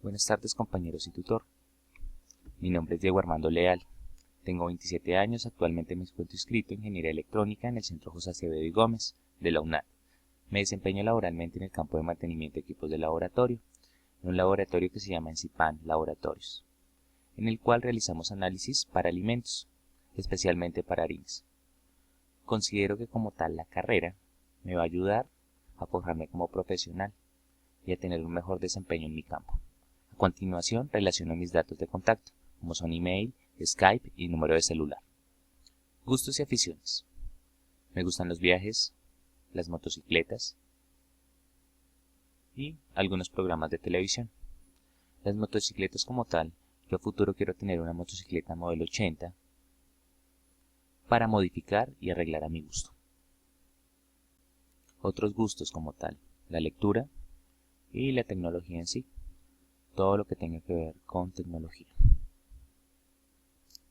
Buenas tardes, compañeros y tutor. Mi nombre es Diego Armando Leal. Tengo 27 años, actualmente me encuentro inscrito en Ingeniería Electrónica en el Centro José Acevedo y Gómez de la UNAD. Me desempeño laboralmente en el campo de mantenimiento de equipos de laboratorio, en un laboratorio que se llama Encipan Laboratorios, en el cual realizamos análisis para alimentos, especialmente para harinas. Considero que como tal la carrera me va a ayudar a forjarme como profesional y a tener un mejor desempeño en mi campo. A continuación, relaciono mis datos de contacto, como son email, Skype y número de celular. Gustos y aficiones. Me gustan los viajes, las motocicletas y algunos programas de televisión. Las motocicletas como tal, yo a futuro quiero tener una motocicleta modelo 80 para modificar y arreglar a mi gusto. Otros gustos como tal, la lectura y la tecnología en sí. Todo lo que tenga que ver con tecnología.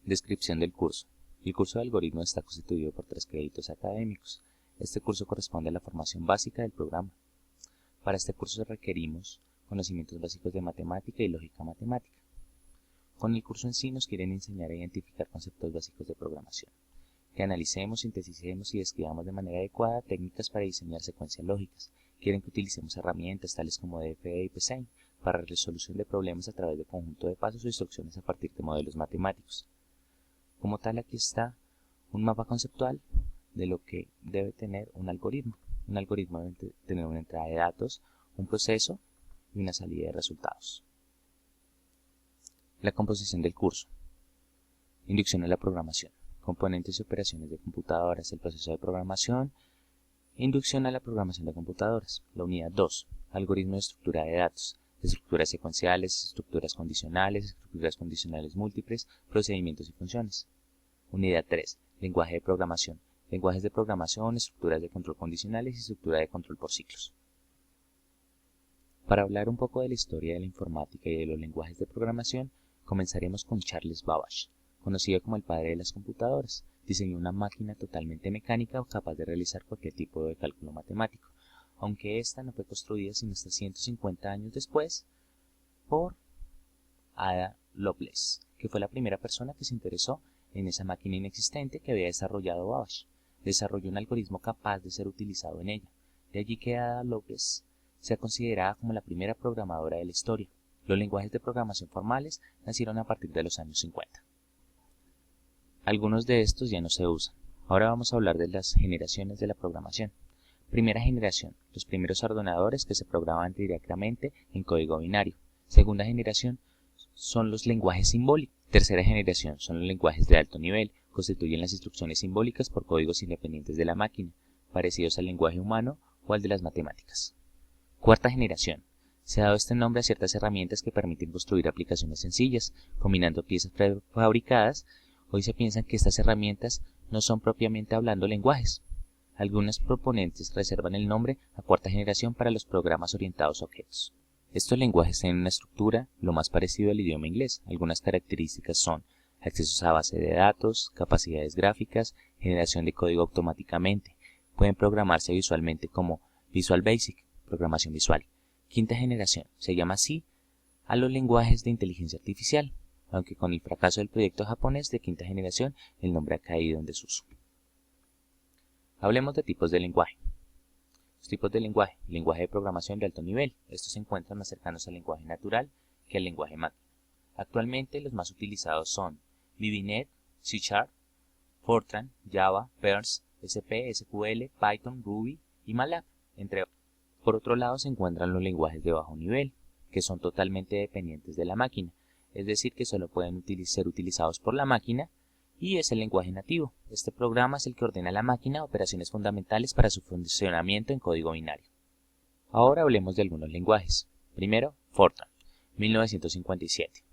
Descripción del curso. El curso de algoritmo está constituido por 3 créditos académicos. Este curso corresponde a la formación básica del programa. Para este curso requerimos conocimientos básicos de matemática y lógica matemática. Con el curso en sí nos quieren enseñar a identificar conceptos básicos de programación, que analicemos, sinteticemos y describamos de manera adecuada técnicas para diseñar secuencias lógicas. Quieren que utilicemos herramientas tales como DFE y PSeInt para la resolución de problemas a través de conjunto de pasos o instrucciones a partir de modelos matemáticos. Como tal, aquí está un mapa conceptual de lo que debe tener un algoritmo. Un algoritmo debe tener una entrada de datos, un proceso y una salida de resultados. La composición del curso. Inducción a la programación. Componentes y operaciones de computadoras, el proceso de programación. Inducción a la programación de computadoras. La unidad 2. Algoritmo de estructura de datos. Estructuras secuenciales, estructuras condicionales múltiples, procedimientos y funciones. Unidad 3. Lenguaje de programación. Lenguajes de programación, estructuras de control condicionales y estructura de control por ciclos. Para hablar un poco de la historia de la informática y de los lenguajes de programación, comenzaremos con Charles Babbage, conocido como el padre de las computadoras. Diseñó una máquina totalmente mecánica capaz de realizar cualquier tipo de cálculo matemático, aunque esta no fue construida sino hasta 150 años después por Ada Lovelace, que fue la primera persona que se interesó en esa máquina inexistente que había desarrollado Babbage. Desarrolló un algoritmo capaz de ser utilizado en ella. De allí que Ada Lovelace sea considerada como la primera programadora de la historia. Los lenguajes de programación formales nacieron a partir de los años 50. Algunos de estos ya no se usan. Ahora vamos a hablar de las generaciones de la programación. Primera generación, los primeros ordenadores que se programaban directamente en código binario. Segunda generación son los lenguajes simbólicos. Tercera generación son los lenguajes de alto nivel. Constituyen las instrucciones simbólicas por códigos independientes de la máquina, parecidos al lenguaje humano o al de las matemáticas. Cuarta generación. Se ha dado este nombre a ciertas herramientas que permiten construir aplicaciones sencillas, combinando piezas prefabricadas. Hoy se piensa que estas herramientas no son propiamente hablando lenguajes. Algunos proponentes reservan el nombre a cuarta generación para los programas orientados a objetos. Estos lenguajes tienen una estructura lo más parecido al idioma inglés. Algunas características son accesos a base de datos, capacidades gráficas, generación de código automáticamente. Pueden programarse visualmente como Visual Basic, programación visual. Quinta generación, se llama así a los lenguajes de inteligencia artificial, aunque con el fracaso del proyecto japonés de quinta generación el nombre ha caído en desuso. Hablemos de tipos de lenguaje. Los tipos de lenguaje. Lenguaje de programación de alto nivel. Estos se encuentran más cercanos al lenguaje natural que al lenguaje máquina. Actualmente los más utilizados son VBNet, C#, Fortran, Java, Perl, SP, SQL, Python, Ruby y MATLAB, entre otros. Por otro lado se encuentran los lenguajes de bajo nivel, que son totalmente dependientes de la máquina, es decir que solo pueden ser utilizados por la máquina, y es el lenguaje nativo. Este programa es el que ordena a la máquina operaciones fundamentales para su funcionamiento en código binario. Ahora hablemos de algunos lenguajes. Primero, Fortran, 1957.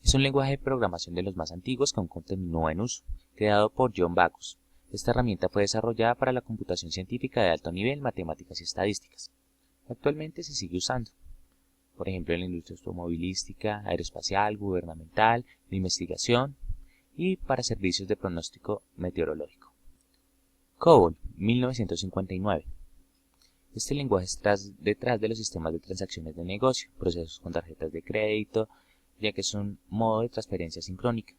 Es un lenguaje de programación de los más antiguos que aún continúa en uso, creado por John Backus. Esta herramienta fue desarrollada para la computación científica de alto nivel, matemáticas y estadísticas. Actualmente se sigue usando, por ejemplo en la industria automovilística, aeroespacial, gubernamental, de investigación y para servicios de pronóstico meteorológico. COBOL, 1959. Este lenguaje está detrás de los sistemas de transacciones de negocio, procesos con tarjetas de crédito, ya que es un modo de transferencia sincrónica,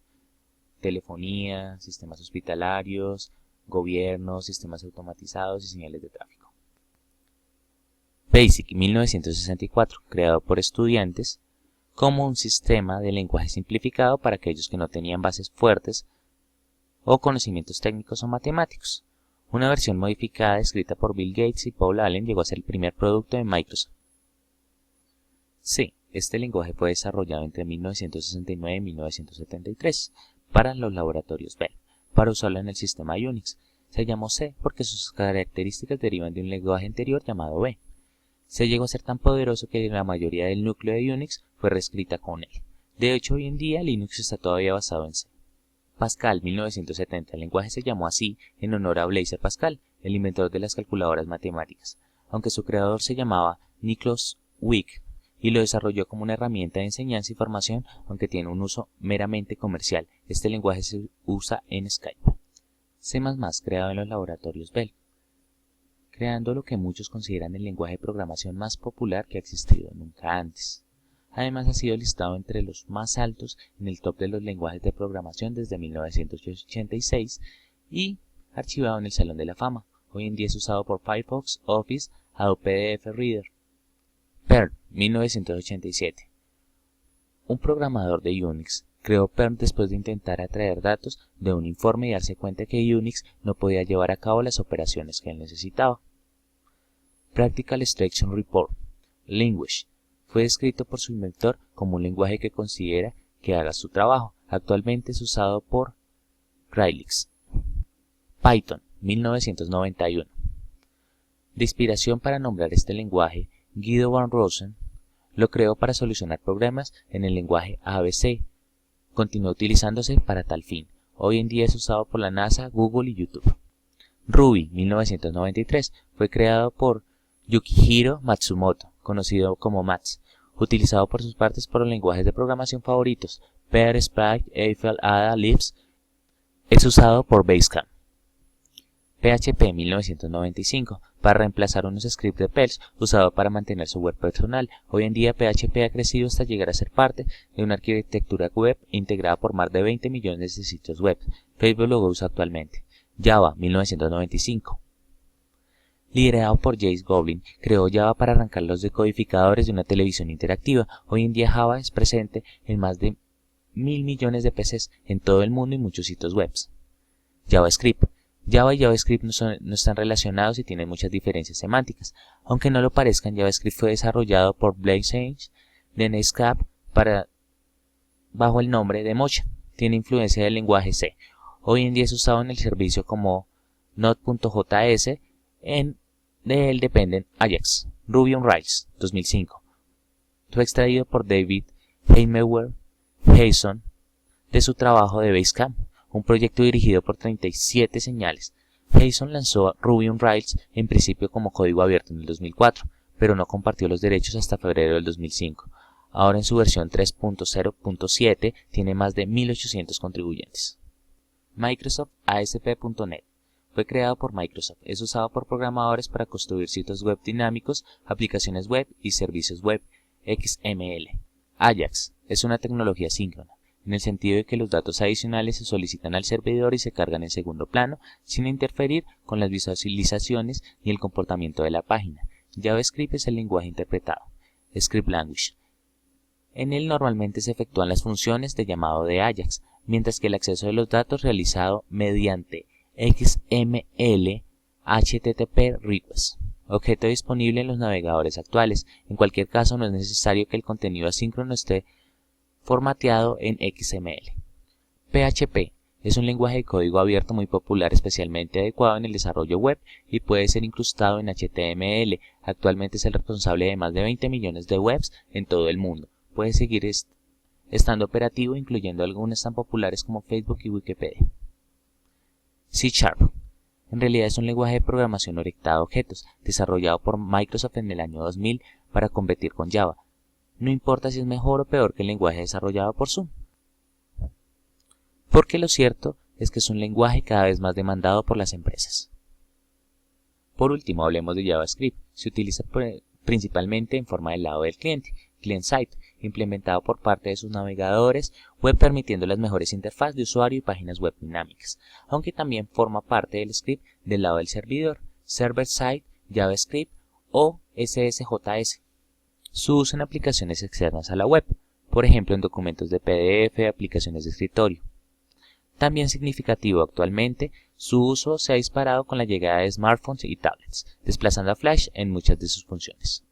telefonía, sistemas hospitalarios, gobierno, sistemas automatizados y señales de tráfico. BASIC 1964, creado por estudiantes como un sistema de lenguaje simplificado para aquellos que no tenían bases fuertes o conocimientos técnicos o matemáticos. Una versión modificada escrita por Bill Gates y Paul Allen llegó a ser el primer producto de Microsoft. C. Este lenguaje fue desarrollado entre 1969 y 1973 para los laboratorios Bell, para usarlo en el sistema Unix. Se llamó C porque sus características derivan de un lenguaje anterior llamado B. C llegó a ser tan poderoso que la mayoría del núcleo de Unix fue reescrita con él. De hecho, hoy en día Linux está todavía basado en C. Pascal 1970. El lenguaje se llamó así en honor a Blaise Pascal, el inventor de las calculadoras matemáticas, aunque su creador se llamaba Niklaus Wick y lo desarrolló como una herramienta de enseñanza y formación, aunque tiene un uso meramente comercial. Este lenguaje se usa en Skype. C++, creado en los laboratorios Bell, creando lo que muchos consideran el lenguaje de programación más popular que ha existido nunca antes. Además ha sido listado entre los más altos en el top de los lenguajes de programación desde 1986 y archivado en el Salón de la Fama. Hoy en día es usado por Firefox, Office, Adobe PDF Reader. Perl, 1987. Un programador de Unix creó Perl después de intentar extraer datos de un informe y darse cuenta que Unix no podía llevar a cabo las operaciones que él necesitaba. Practical Extraction Report Language fue descrito por su inventor como un lenguaje que considera que haga su trabajo. Actualmente es usado por Skrillex. Python, 1991. De inspiración para nombrar este lenguaje, Guido van Rossum lo creó para solucionar problemas en el lenguaje ABC. Continuó utilizándose para tal fin. Hoy en día es usado por la NASA, Google y YouTube. Ruby, 1993, fue creado por Yukihiro Matsumoto, conocido como Mats, utilizado por sus partes por los lenguajes de programación favoritos, Perl, Sprite, Eiffel, Ada, Lisp. Es usado por Basecamp. PHP 1995, para reemplazar unos scripts de Perl usado para mantener su web personal. Hoy en día PHP ha crecido hasta llegar a ser parte de una arquitectura web integrada por más de 20 millones de sitios web. Facebook lo usa actualmente. Java 1995. Liderado por James Goblin, creó Java para arrancar los decodificadores de una televisión interactiva. Hoy en día Java es presente en más de 1.000 millones de PCs en todo el mundo y muchos sitios web. JavaScript. Java y JavaScript no están relacionados y tienen muchas diferencias semánticas. Aunque no lo parezcan, JavaScript fue desarrollado por Blaine Sage de Netscape bajo el nombre de Mocha. Tiene influencia del lenguaje C. Hoy en día es usado en el servicio como Node.js. De él dependen Ajax. Ruby on Rails 2005. Fue extraído por David Heinemeier Hazen de su trabajo de Basecamp, un proyecto dirigido por 37 señales. Hazen lanzó Ruby on Rails en principio como código abierto en el 2004, pero no compartió los derechos hasta febrero del 2005. Ahora en su versión 3.0.7 tiene más de 1.800 contribuyentes. Microsoft ASP.NET fue creado por Microsoft. Es usado por programadores para construir sitios web dinámicos, aplicaciones web y servicios web XML. Ajax es una tecnología síncrona, en el sentido de que los datos adicionales se solicitan al servidor y se cargan en segundo plano, sin interferir con las visualizaciones ni el comportamiento de la página. JavaScript es el lenguaje interpretado. Script Language. En él normalmente se efectúan las funciones de llamado de Ajax, mientras que el acceso de los datos realizado mediante XML HTTP request, objeto disponible en los navegadores actuales. En cualquier caso, no es necesario que el contenido asíncrono esté formateado en XML. PHP es un lenguaje de código abierto muy popular, especialmente adecuado en el desarrollo web y puede ser incrustado en HTML. Actualmente es el responsable de más de 20 millones de webs en todo el mundo. Puede seguir estando operativo, incluyendo algunas tan populares como Facebook y Wikipedia. C#. En realidad es un lenguaje de programación orientada a objetos, desarrollado por Microsoft en el año 2000 para competir con Java. No importa si es mejor o peor que el lenguaje desarrollado por Zoom. Porque lo cierto es que es un lenguaje cada vez más demandado por las empresas. Por último, hablemos de JavaScript. Se utiliza principalmente en forma del lado del cliente, client-side, implementado por parte de sus navegadores web permitiendo las mejores interfaces de usuario y páginas web dinámicas, aunque también forma parte del script del lado del servidor, server-side, JavaScript o SSJS. Su uso en aplicaciones externas a la web, por ejemplo en documentos de PDF, aplicaciones de escritorio. También significativo actualmente, su uso se ha disparado con la llegada de smartphones y tablets, desplazando a Flash en muchas de sus funciones.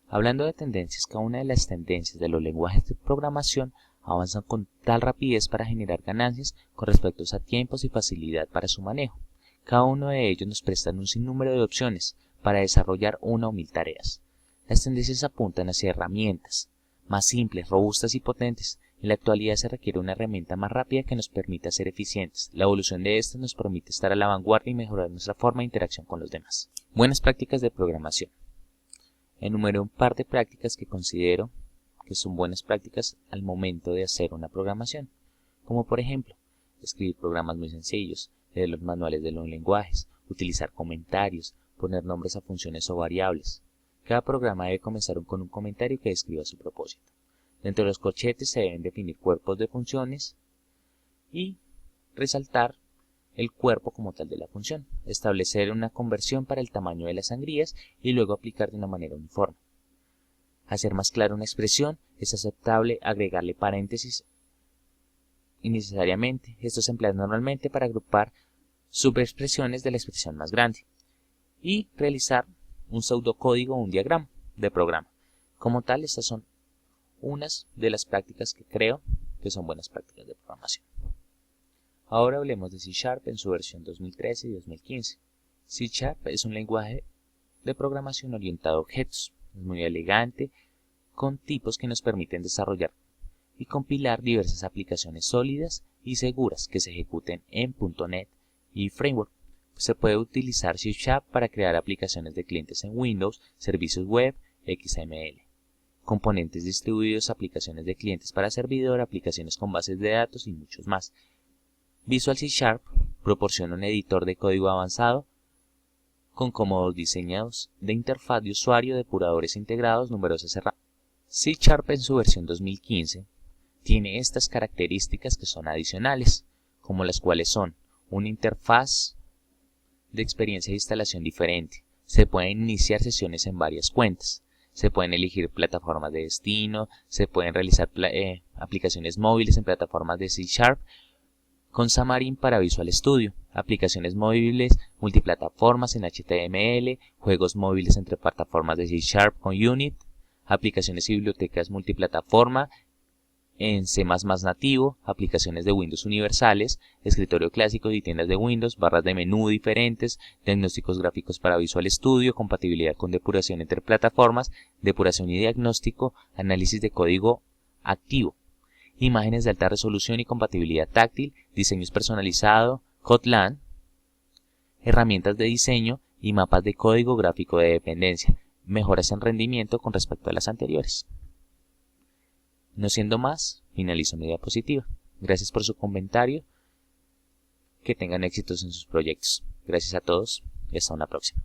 Hablando de tendencias, cada una de las tendencias de los lenguajes de programación avanzan con tal rapidez para generar ganancias con respecto a tiempos y facilidad para su manejo. Cada uno de ellos nos prestan un sinnúmero de opciones para desarrollar una o mil tareas. Las tendencias apuntan hacia herramientas más simples, robustas y potentes. En la actualidad se requiere una herramienta más rápida que nos permita ser eficientes. La evolución de estas nos permite estar a la vanguardia y mejorar nuestra forma de interacción con los demás. Buenas prácticas de programación. Enumeré un par de prácticas que considero que son buenas prácticas al momento de hacer una programación, como por ejemplo, escribir programas muy sencillos, leer los manuales de los lenguajes, utilizar comentarios, poner nombres a funciones o variables. Cada programa debe comenzar con un comentario que describa su propósito. Dentro de los corchetes se deben definir cuerpos de funciones y resaltar el cuerpo como tal de la función, establecer una conversión para el tamaño de las sangrías y luego aplicar de una manera uniforme. Hacer más clara una expresión, es aceptable agregarle paréntesis innecesariamente. Esto se emplea normalmente para agrupar subexpresiones de la expresión más grande y realizar un pseudocódigo o un diagrama de programa. Como tal, estas son unas de las prácticas que creo que son buenas prácticas de programación. Ahora hablemos de C# en su versión 2013 y 2015. C# es un lenguaje de programación orientado a objetos. Es muy elegante, con tipos que nos permiten desarrollar y compilar diversas aplicaciones sólidas y seguras que se ejecuten en .NET y Framework. Se puede utilizar C# para crear aplicaciones de clientes en Windows, servicios web, XML, componentes distribuidos, aplicaciones de clientes para servidor, aplicaciones con bases de datos y muchos más. Visual C# proporciona un editor de código avanzado con cómodos diseños de interfaz de usuario, depuradores integrados, numerosas herramientas. C# en su versión 2015 tiene estas características que son adicionales, como las cuales son una interfaz de experiencia de instalación diferente. Se pueden iniciar sesiones en varias cuentas. Se pueden elegir plataformas de destino. Se pueden realizar aplicaciones móviles en plataformas de C# con Xamarin para Visual Studio. Aplicaciones móviles multiplataformas en HTML. Juegos móviles entre plataformas de C# con Unity. Aplicaciones y bibliotecas multiplataforma en C++ nativo, aplicaciones de Windows universales, escritorio clásico y tiendas de Windows, barras de menú diferentes, diagnósticos gráficos para Visual Studio, compatibilidad con depuración entre plataformas, depuración y diagnóstico, análisis de código activo, imágenes de alta resolución y compatibilidad táctil, diseños personalizados, Kotlin, herramientas de diseño y mapas de código gráfico de dependencia, mejoras en rendimiento con respecto a las anteriores. No siendo más, finalizo mi diapositiva. Gracias por su comentario. Que tengan éxitos en sus proyectos. Gracias a todos y hasta una próxima.